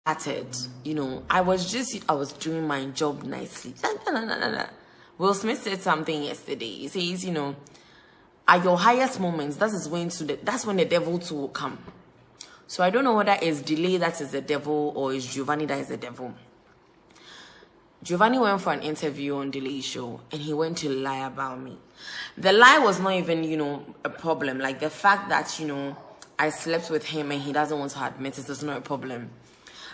started, I was doing my job nicely. Will Smith said something yesterday. He says, at your highest moments, that's when the devil too will come. So I don't know whether it's delay that is the devil or it's Giovani that is the devil. Giovani went for an interview on Delay Show and he went to lie about me. The lie was not even, a problem. Like the fact that, I slept with him and he doesn't want to admit it is not a problem.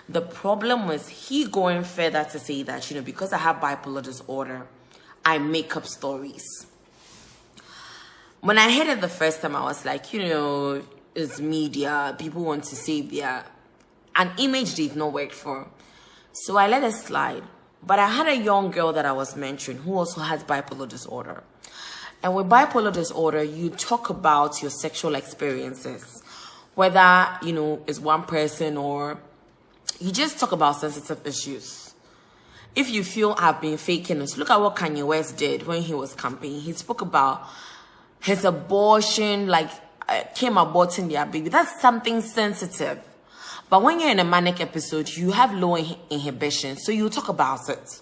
The problem was he going further to say that, because I have bipolar disorder, I make up stories. When I heard it the first time, I was like, it's media. People want to say an image they've not worked for. So I let it slide. But I had a young girl that I was mentoring who also has bipolar disorder. And with bipolar disorder, you talk about your sexual experiences. Whether, it's one person or you just talk about sensitive issues. If you feel I've been faking it, look at what Kanye West did when he was campaigning. He spoke about his abortion, came aborting their baby. That's something sensitive. But when you're in a manic episode, you have low inhibition, so you talk about it.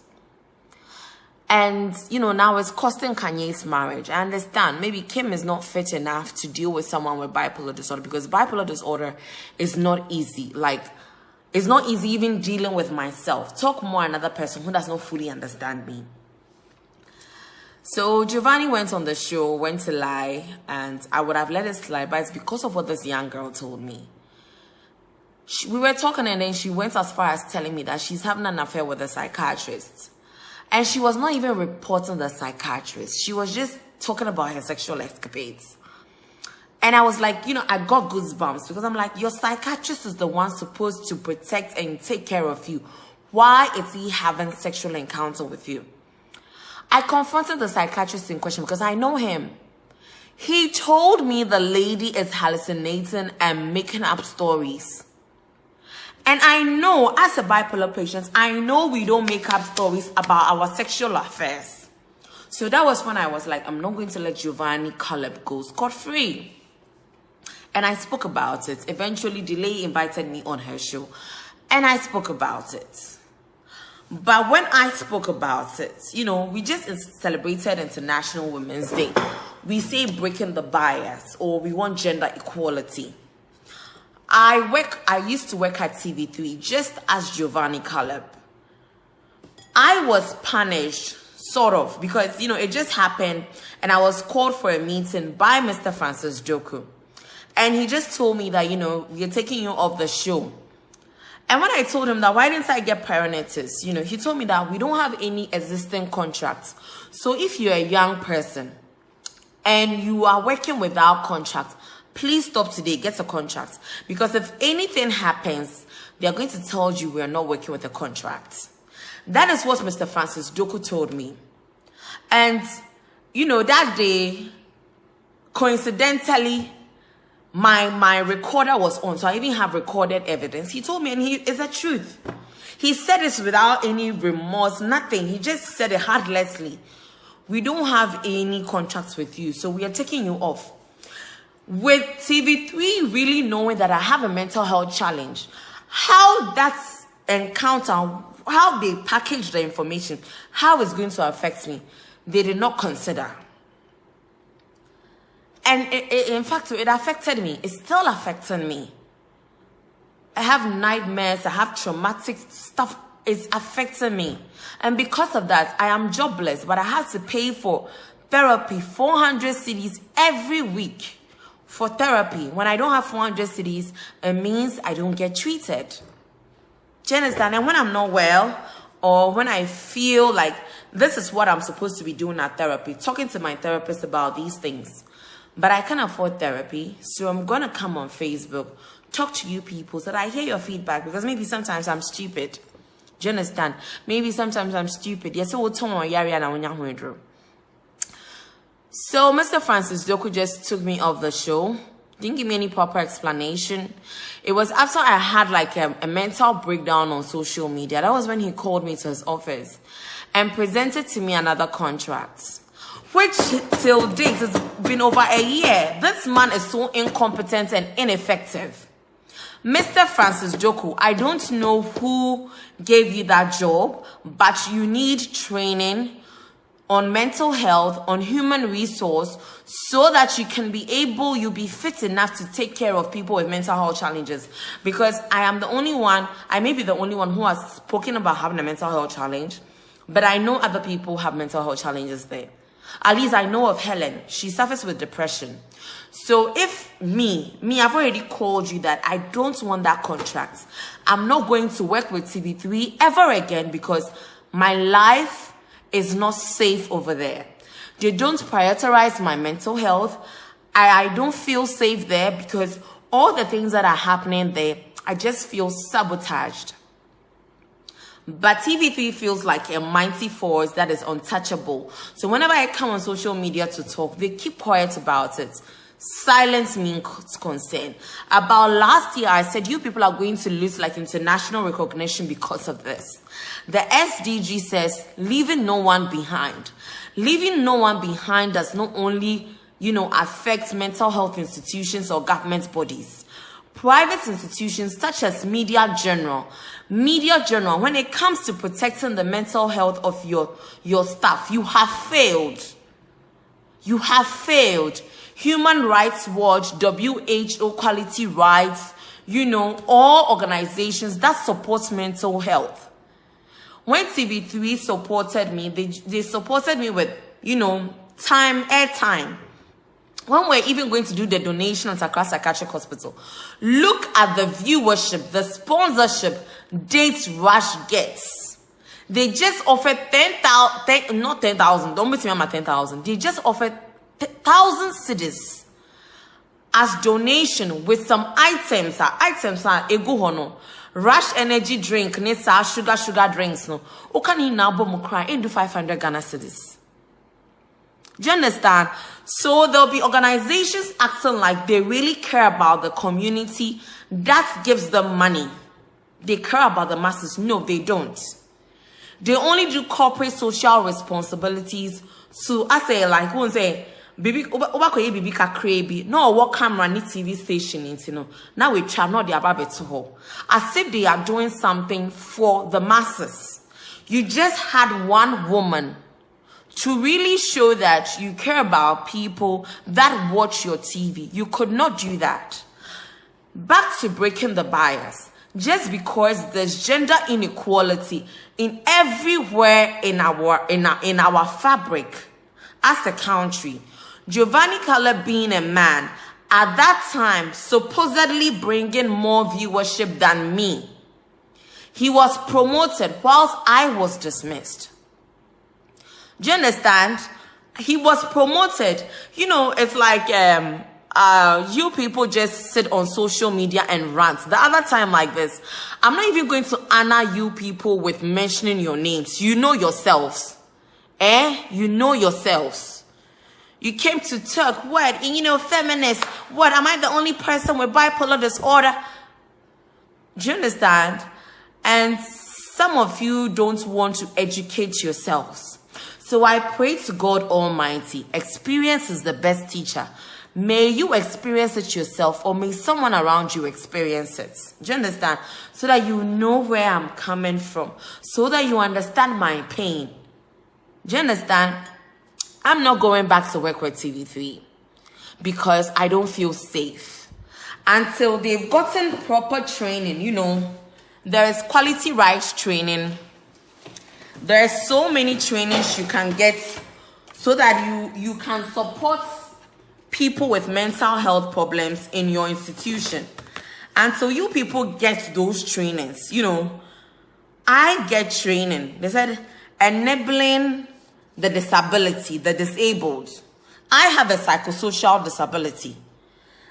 And, now it's costing Kanye's marriage. I understand. Maybe Kim is not fit enough to deal with someone with bipolar disorder because bipolar disorder is not easy. It's not easy even dealing with myself. Talk more another person who does not fully understand me. So Giovani went on the show, went to lie, and I would have let it slide, but it's because of what this young girl told me. We were talking and then she went as far as telling me that she's having an affair with a psychiatrist. And she was not even reporting the psychiatrist. She was just talking about her sexual escapades. And I was like, I got goosebumps because I'm like, your psychiatrist is the one supposed to protect and take care of you. Why is he having sexual encounter with you? I confronted the psychiatrist in question because I know him. He told me the lady is hallucinating and making up stories. And I know, as a bipolar patient, I know we don't make up stories about our sexual affairs. So that was when I was like, I'm not going to let Giovani Caleb go scot-free. And I spoke about it. Eventually, Delay invited me on her show. And I spoke about it. But when I spoke about it, we just celebrated International Women's Day. We say breaking the bias or we want gender equality. I used to work at TV3 just as Giovani Caleb. I was punished, sort of, because, it just happened and I was called for a meeting by Mr. Francis Joku. And he just told me that, we're taking you off the show. And when I told him that, why didn't I get prior notice? He told me that we don't have any existing contracts. So if you're a young person and you are working without contract, please stop today, get a contract. Because if anything happens, they are going to tell you we are not working with a contract. That is what Mr. Francis Joku told me. And, that day, coincidentally, my recorder was on. So I even have recorded evidence. He told me, and it's the truth. He said this without any remorse, nothing. He just said it heartlessly. We don't have any contracts with you, so we are taking you off. With TV3 really knowing that I have a mental health challenge, how that encounter, how they package the information, how it's going to affect me, they did not consider. And in fact, it affected me. It's still affecting me. I have nightmares. I have traumatic stuff. It's affecting me. And because of that, I am jobless, but I have to pay for therapy, 400 cedis every week. For therapy, when I don't have 400 cedis, it means I don't get treated. Do you understand? And when I'm not well, or when I feel like this is what I'm supposed to be doing at therapy, talking to my therapist about these things, but I can't afford therapy, so I'm going to come on Facebook, talk to you people so that I hear your feedback, because maybe sometimes I'm stupid. Do you understand? Maybe sometimes I'm stupid. Yes, we'll tell me So Mr. Francis Joku just took me off the show. Didn't give me any proper explanation. It was after I had a mental breakdown on social media. That was when he called me to his office and presented to me another contract, which till date has been over a year. This man is so incompetent and ineffective. Mr. Francis Joku, I don't know who gave you that job, but you need training on mental health, on human resource, so that you'll be fit enough to take care of people with mental health challenges. Because I may be the only one who has spoken about having a mental health challenge, but I know other people have mental health challenges there. At least I know of Helen. She suffers with depression. So if I've already called you that I don't want that contract. I'm not going to work with TV3 ever again because my life is not safe over there. They don't prioritize my mental health. I don't feel safe there because all the things that are happening there, I just feel sabotaged. But TV3 feels like a mighty force that is untouchable. So whenever I come on social media to talk, they keep quiet about it. Silence means concern. About last year, I said you people are going to lose like international recognition because of this. The SDG says leaving no one behind. Leaving no one behind does not only, affect mental health institutions or government bodies. Private institutions such as Media General, when it comes to protecting the mental health of your staff, you have failed. You have failed. Human Rights Watch, WHO, Quality Rights, all organizations that support mental health. When TV3 supported me, they supported me with, airtime. When we're even going to do the donation at Accra Psychiatric Hospital, look at the viewership, the sponsorship Date Rush gets. They just offered 10,000, not 10,000, don't bet me I'm at 10,000. They just offered 1,000 cedis as donation with some items are ego hono. Rush energy drink, nisa sugar drinks no. Okani na bo mo cry into 500 Ghana cedis. Do you understand? So there'll be organizations acting like they really care about the community that gives them money. They care about the masses. No, they don't. They only do corporate social responsibilities. So I say like, won't say, baby, baby ka crazy. No, what camera ni TV station, now we try not the ababe to ho. As if they are doing something for the masses. You just had one woman to really show that you care about people that watch your TV. You could not do that. Back to breaking the bias. Just because there's gender inequality in everywhere in our fabric as a country. Giovani Caleb being a man, at that time, supposedly bringing more viewership than me. He was promoted whilst I was dismissed. Do you understand? He was promoted. It's like you people just sit on social media and rant. The other time like this, I'm not even going to honor you people with mentioning your names. You know yourselves. You know yourselves. You came to talk, what? Feminist. What? Am I the only person with bipolar disorder? Do you understand? And some of you don't want to educate yourselves. So I pray to God Almighty. Experience is the best teacher. May you experience it yourself, or may someone around you experience it. Do you understand? So that you know where I'm coming from. So that you understand my pain. Do you understand? I'm not going back to work with TV3 because I don't feel safe. Until they've gotten proper training, there is quality rights training. There are so many trainings you can get so that you can support people with mental health problems in your institution. Until you people get those trainings, I get training. They said enabling the disability, the disabled. I have a psychosocial disability.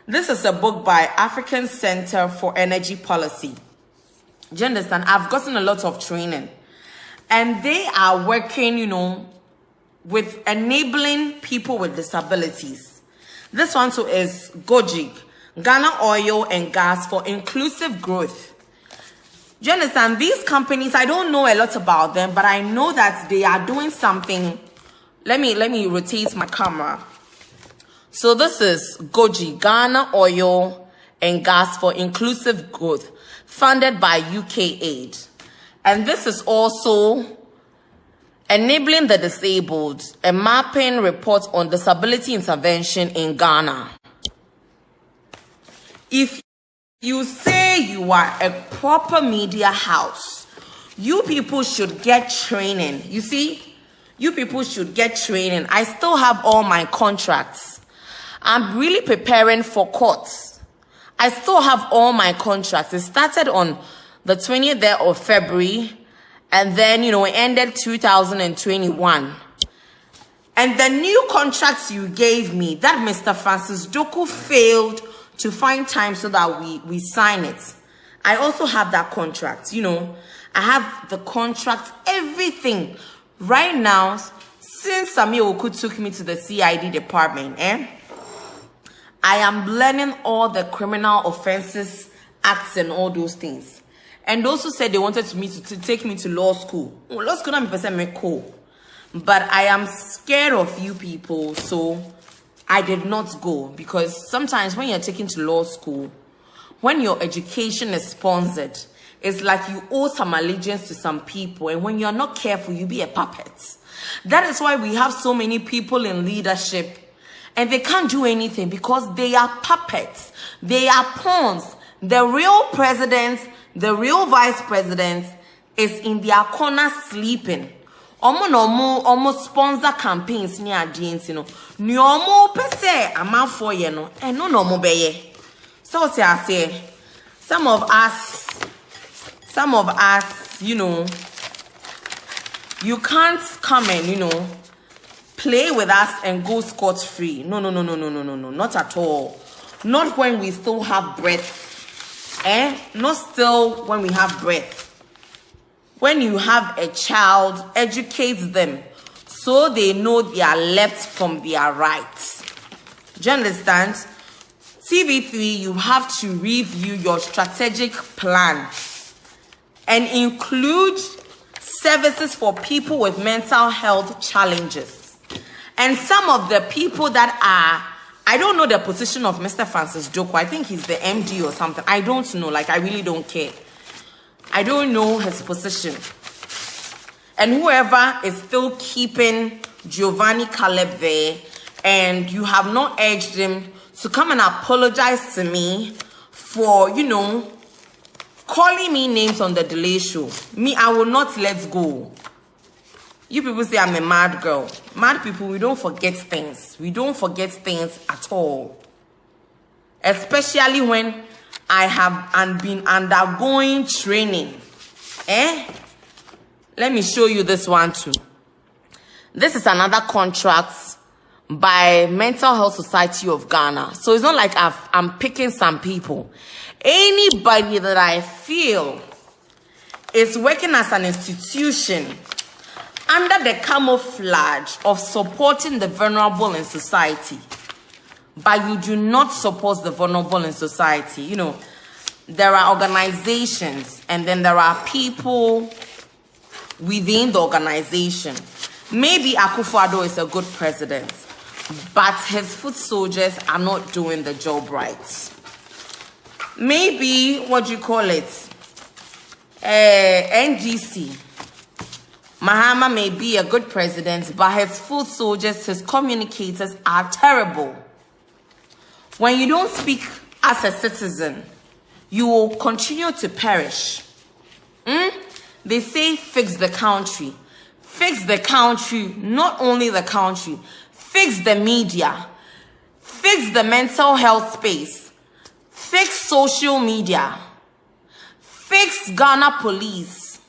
This is a book by African Center for Energy Policy. Do you understand? I've gotten a lot of training. And they are working, with enabling people with disabilities. This one too is GOGIG, Ghana Oil and Gas for Inclusive Growth. Do you understand? These companies, I don't know a lot about them, but I know that they are doing something. Let me rotate my camera. So this is GOGIG, Ghana Oil and gas for inclusive growth, funded by UK Aid. And this is also enabling the disabled, a mapping report on disability intervention in Ghana. If you say you are a proper media house, you people should get training. You see, you people should get training. I still have all my contracts. I'm really preparing for courts. I still have all my contracts. It started on the 20th of February, and then, it ended 2021. And the new contracts you gave me, that Mr. Francis Doku failed to find time so that we sign it. I also have that contract, I have the contract, everything. Right now, since Samir Oku took me to the CID department, I am learning all the criminal offenses acts and all those things. And those who said they wanted to take me to law school. Law school, I'm cool. But I am scared of you people, so I did not go. Because sometimes when you're taken to law school, when your education is sponsored, it's like you owe some allegiance to some people. And when you're not careful, you be a puppet. That is why we have so many people in leadership. And they can't do anything because they are puppets. They are pawns. The real president, the real vice president is in their corner sleeping. Almost sponsor campaigns near audience, Ni pese ama for no. And no beye. So I say, some of us, you can't come and, play with us and go scot-free. No, not at all. Not when we still have breath. Not still when we have breath. When you have a child, educate them so they know their left from their right. Do you understand? TV3, you have to review your strategic plan and include services for people with mental health challenges. And some of the people that are, I don't know the position of Mr. Francis Joko. I think he's the MD or something. I don't know. I really don't care. I don't know his position. And whoever is still keeping Giovani Caleb there, and you have not urged him to come and apologize to me for, calling me names on the delay show. Me, I will not let go. You people say I'm a mad girl. Mad people, we don't forget things. We don't forget things at all. Especially when I have been undergoing training. Let me show you this one too. This is another contract by Mental Health Society of Ghana. So it's not like I'm picking some people. Anybody that I feel is working as an institution under the camouflage of supporting the vulnerable in society, but you do not support the vulnerable in society. There are organizations and then there are people within the organization. Maybe Akufo-Addo is a good president, but his foot soldiers are not doing the job right. Maybe, NGC. Mahama may be a good president, but his foot soldiers, his communicators are terrible. When you don't speak as a citizen, you will continue to perish. They say fix the country. Fix the country, not only the country. Fix the media. Fix the mental health space. Fix social media. Fix Ghana police.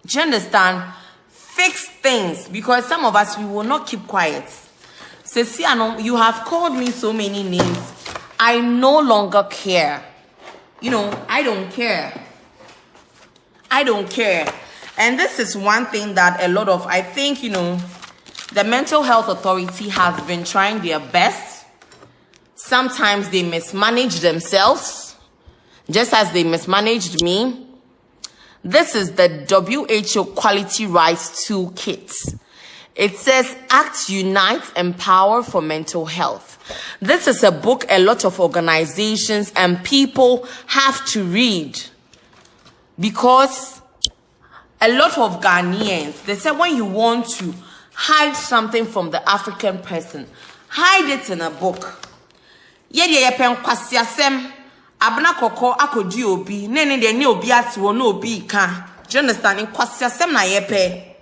Do you understand? Fix things, because some of us, we will not keep quiet. Ceciano, you have called me so many names. I no longer care. I don't care. I don't care. And this is one thing that a lot of, I think, the Mental Health Authority has been trying their best. Sometimes they mismanage themselves, just as they mismanaged me. This is the WHO Quality Rights Toolkit. It says, Act, Unite, Empower for Mental Health. This is a book a lot of organizations and people have to read. Because a lot of Ghanaians, they say when you want to hide something from the African person, hide it in a book. Abena Korkor akodi obi ne obi ati wo no obi ka. Do you understand? In kwasiasem na yepe.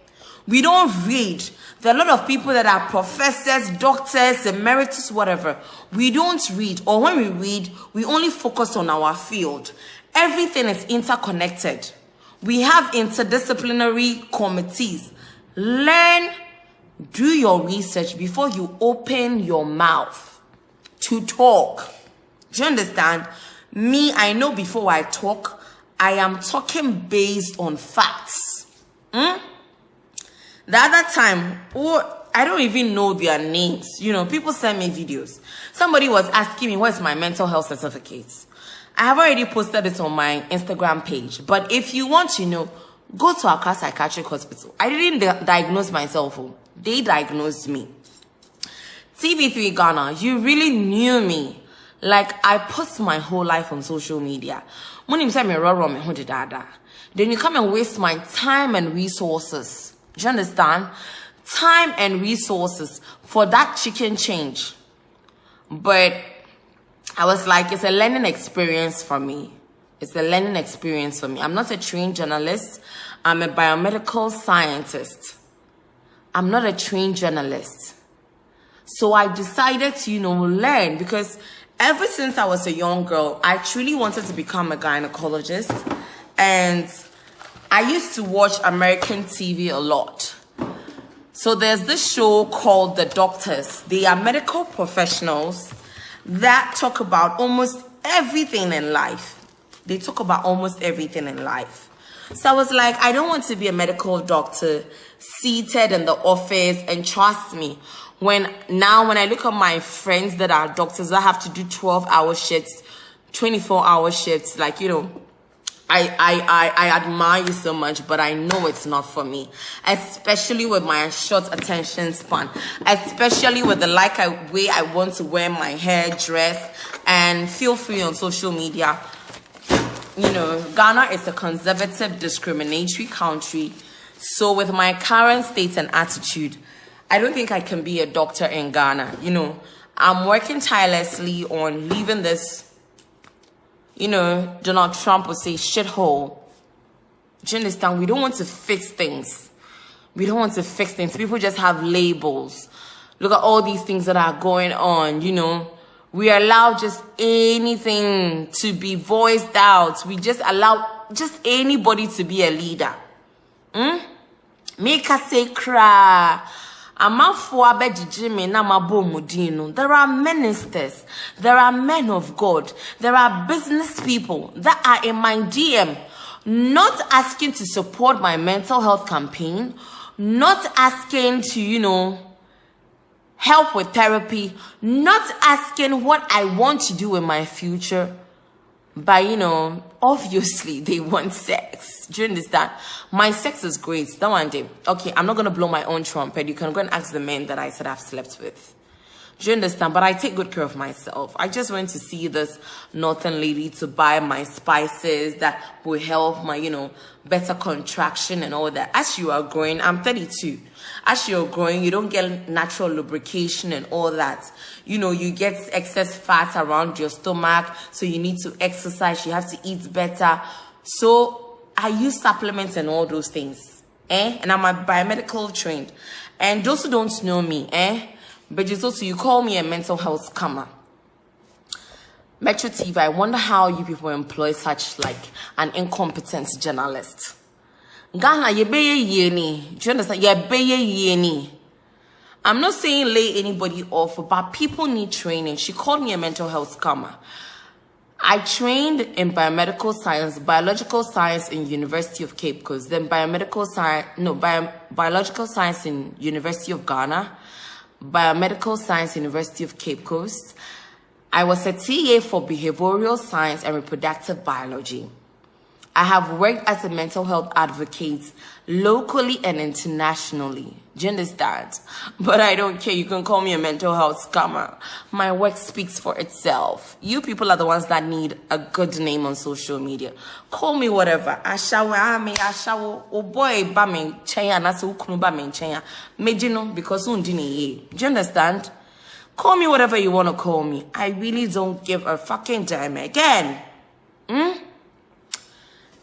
We don't read. There are a lot of people that are professors, doctors, emeritus, whatever. We don't read, or when we read, we only focus on our field. Everything is interconnected. We have interdisciplinary committees. Learn, do your research before you open your mouth to talk. Do you understand? Me, I know before I talk, I am talking based on facts. The other time, I don't even know their names. You know, people send me videos. Somebody was asking me, where's my mental health certificate? I have already posted it on my Instagram page. But if you want to know, go to Accra Psychiatric Hospital. I didn't diagnose myself. They diagnosed me. TV3 Ghana, you really knew me. Like, I post my whole life on social media. Then you come and waste my time and resources. Do you understand? Time and resources for that chicken change. But I was like, it's a learning experience for me. It's a learning experience for me. I'm not a trained journalist. I'm a biomedical scientist. I'm not a trained journalist. So I decided to, learn, because ever since I was a young girl, I truly wanted to become a gynecologist. And I used to watch American TV a lot. So there's this show called The Doctors. They are medical professionals that talk about almost everything in life. They talk about almost everything in life. So I was like, I don't want to be a medical doctor seated in the office. And trust me, when I look at my friends that are doctors that have to do 12-hour shifts, 24-hour shifts, like, I admire you so much, but I know it's not for me. Especially with my short attention span. Especially with the way I want to wear my hair, dress, and feel free on social media. Ghana is a conservative, discriminatory country. So with my current state and attitude, I don't think I can be a doctor in Ghana. I'm working tirelessly on leaving this, Donald Trump would say shithole. Do you understand? We don't want to fix things. We don't want to fix things. People just have labels. Look at all these things that are going on, We allow just anything to be voiced out. We just allow just anybody to be a leader. Make us say cry. There are ministers, there are men of God, there are business people that are in my DM, not asking to support my mental health campaign, not asking to, help with therapy, not asking what I want to do in my future. But, obviously they want sex. Do you understand? My sex is great. That one day. Okay, I'm not going to blow my own trumpet. You can go and ask the men that I said I've slept with. Do you understand? But I take good care of myself. I just went to see this northern lady to buy my spices that will help my, better contraction and all that. As you are growing, I'm 32. As you're growing, you don't get natural lubrication and all that. You get excess fat around your stomach. So you need to exercise. You have to eat better. So I use supplements and all those things. And I'm a biomedical trained. And those who don't know me, but just also you call me a mental health scammer. Metro TV, I wonder how you people employ such like an incompetent journalist. Ghana, you be yeni. Do you understand? You be yeni. I'm not saying lay anybody off, but people need training. She called me a mental health scammer. I trained in biomedical science, biological science in University of Cape Coast, then biological science in University of Ghana, biomedical science, University of Cape Coast. I was a TA for behavioral science and reproductive biology. I have worked as a mental health advocate locally and internationally. Do you understand? But I don't care. You can call me a mental health scammer. My work speaks for itself. You people are the ones that need a good name on social media. Call me whatever. Ashawo, oh boy, bamin chenya, nasu ukunu bamin chenya. Mejino, because undini ye. Do you understand? Call me whatever you want to call me. I really don't give a fucking damn again.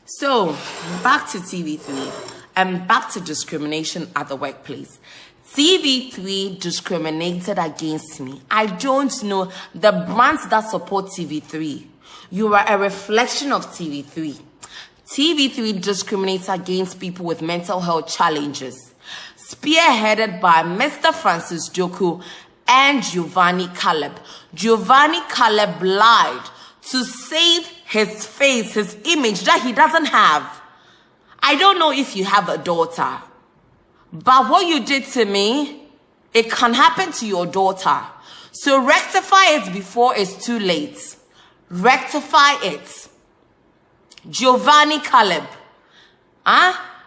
So, back to TV3 and back to discrimination at the workplace. TV3 discriminated against me. I don't know the brands that support TV3. You are a reflection of TV3. TV3 discriminates against people with mental health challenges. Spearheaded by Mr. Francis Joku and Giovani Caleb. Giovani Caleb lied to save his face, his image that he doesn't have. I don't know if you have a daughter, but what you did to me, it can happen to your daughter. So rectify it before it's too late. Rectify it. Giovani Caleb.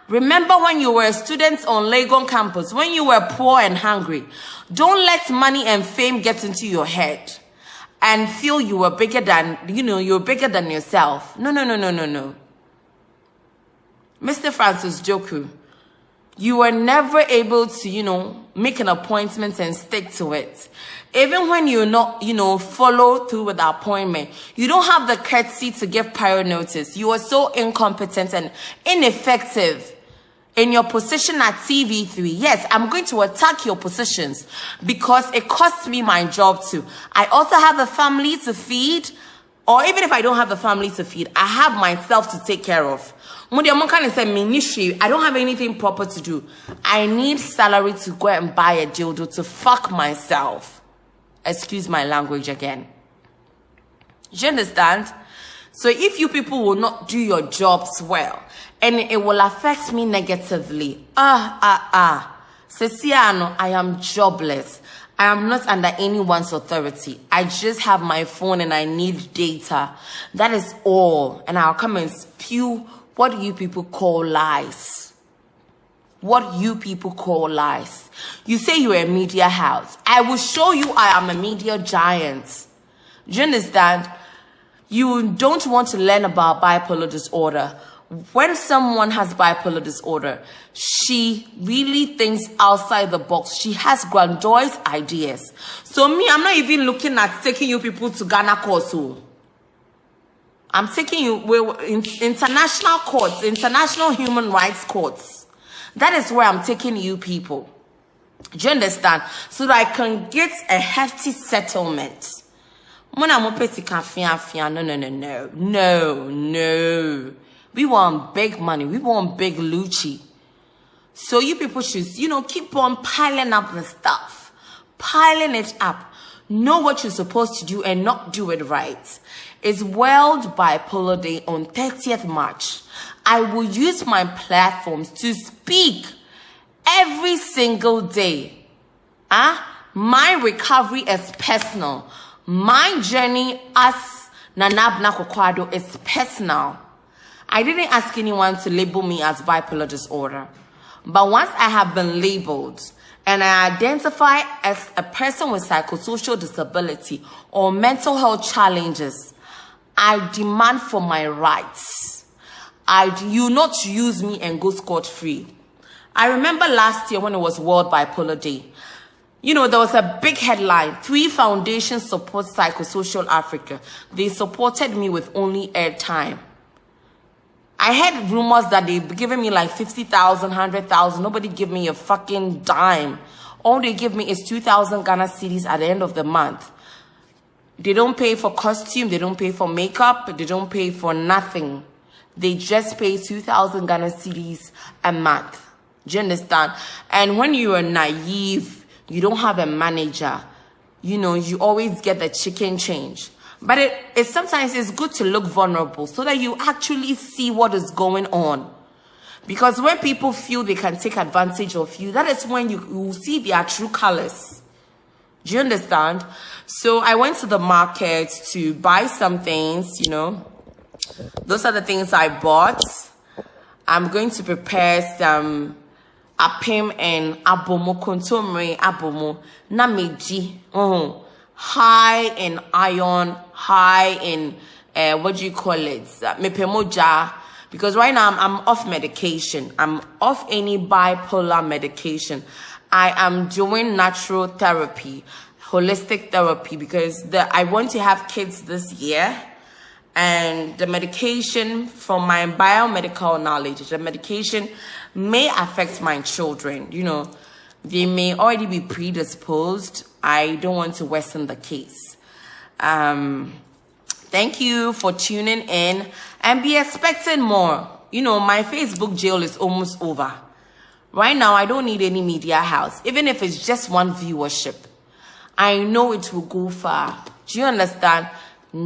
Remember when you were a student on Legon campus, when you were poor and hungry? Don't let money and fame get into your head and feel you were bigger than, you're bigger than yourself. No. Mr. Francis Joku, you were never able to, make an appointment and stick to it. Even when you're not, follow through with the appointment, you don't have the courtesy to give prior notice. You are so incompetent and ineffective in your position at TV3. Yes, I'm going to attack your positions because it costs me my job too. I also have a family to feed, or even if I don't have a family to feed, I have myself to take care of. I don't have anything proper to do. I need salary to go and buy a dildo to fuck myself. Excuse my language again. Do you understand? So if you people will not do your jobs well, and it will affect me negatively. Ceciano, I am jobless. I am not under anyone's authority. I just have my phone and I need data. That is all. And I'll come and spew what you people call lies. What you people call lies. You say you're a media house. I will show you I am a media giant. Do you understand? You don't want to learn about bipolar disorder. When someone has bipolar disorder, she really thinks outside the box. She has grandiose ideas. So me, I'm not even looking at taking you people to Ghana courts. I'm taking you in international courts, international human rights courts. That is where I'm taking you people. Do you understand? So that I can get a hefty settlement. No. We want big money. We want big Lucci. So you people should, keep on piling up the stuff. Piling it up. Know what you're supposed to do and not do it right. It's World Bipolar Day on 30th March. I will use my platforms to speak every single day. My recovery is personal. My journey as Abena Korkor is personal. I didn't ask anyone to label me as bipolar disorder. But once I have been labeled and I identify as a person with psychosocial disability or mental health challenges, I demand for my rights. You not use me and go scot-free. I remember last year when it was World Bipolar Day. There was a big headline. 3 foundations support Psychosocial Africa. They supported me with only airtime. I heard rumors that they've given me like 50,000, 100,000. Nobody give me a fucking dime. All they give me is 2,000 Ghana cedis at the end of the month. They don't pay for costume. They don't pay for makeup. They don't pay for nothing. They just pay 2,000 Ghana cedis a month. Do you understand? And when you are naive, you don't have a manager, you always get the chicken change. But it sometimes it's good to look vulnerable so that you actually see what is going on. Because when people feel they can take advantage of you, that is when you see their true colors. Do you understand? So I went to the market to buy some things, those are the things I bought. I'm going to prepare some apim and abomo kontomre abomo nameji. High in iron, high in what do you call it? Mepemoja. Because right now I'm off medication. I'm off any bipolar medication. I am doing natural therapy, holistic therapy, because I want to have kids this year. And the medication, from my biomedical knowledge, the medication may affect my children. You know, they may already be predisposed. I don't want to worsen the case. Thank you for tuning in and be expecting more. You know, my Facebook jail is almost over. Right now, I don't need any media house. Even if it's just one viewership, I know it will go far. Do you understand?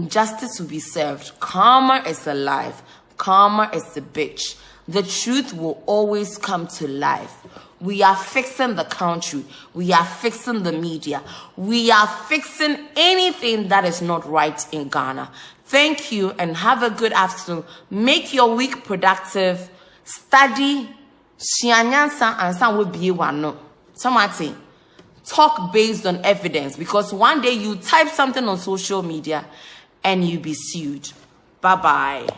Justice will be served. Karma is alive. Karma is the bitch. The truth will always come to life. We are fixing the country. We are fixing the media. We are fixing anything that is not right in Ghana. Thank you and have a good afternoon. Make your week productive. Study. Talk based on evidence, because one day you type something on social media and you be sued. Bye-bye.